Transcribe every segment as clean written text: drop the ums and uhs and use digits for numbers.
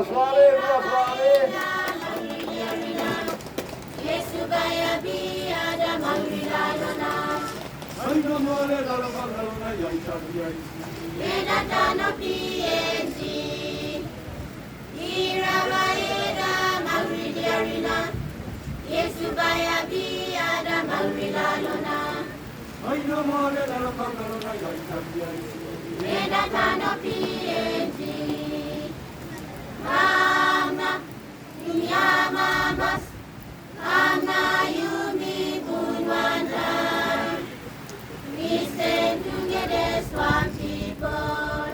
suave, suave. Yesu baya bi ada maurila lona. Ay no mole la la la ya italia. Eda tano PNG. Ira baeda maurila rina. Yesu baya bi ada maurila lona. Ay no mole la la ya italia. Eda tano PNG. Mama, dunia mamas. Mama, Yumi, Bunwanda. We stand together as one people.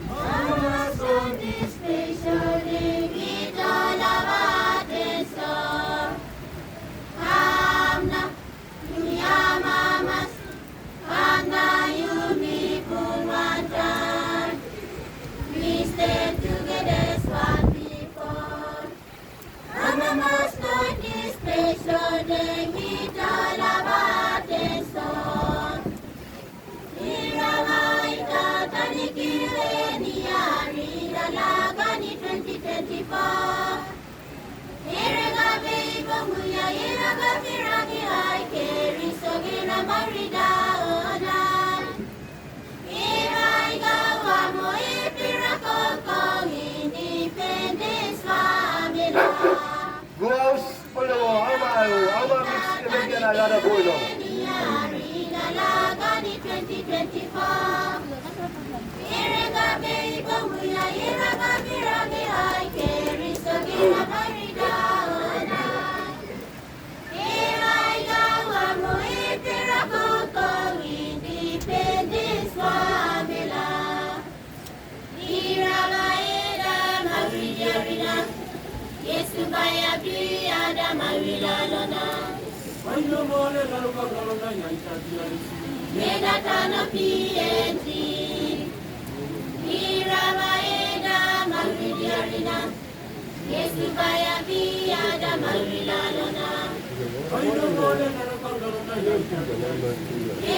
Mamas on this special day with all our attention. Hamna, dunia mamas. Hamna, Yumi, Bunwanda. We stand together as one people. Mamas on this special day with all our attention. Iramaita tanikireni arira lagani 2024. Iraga beibo muya iraga firagi hai keri sogina marida ona. Iraiga wamo ipirako kong independence famila. Guaus, polo, ama mix kebegyan na yada polo. 2024. Iraga beibo muya iraga firagi hai keri sogina marida ona. Iraiga wamo ipirako kong independence famila. Iramaeda maurijarina. Yesu baya bi ada maurila lona. Ay no mole la la ya italia. Eda tano PNG. Iramaeda maurijarina. Yesu baya bi ada maurila lona. Ay no mole la ya italia.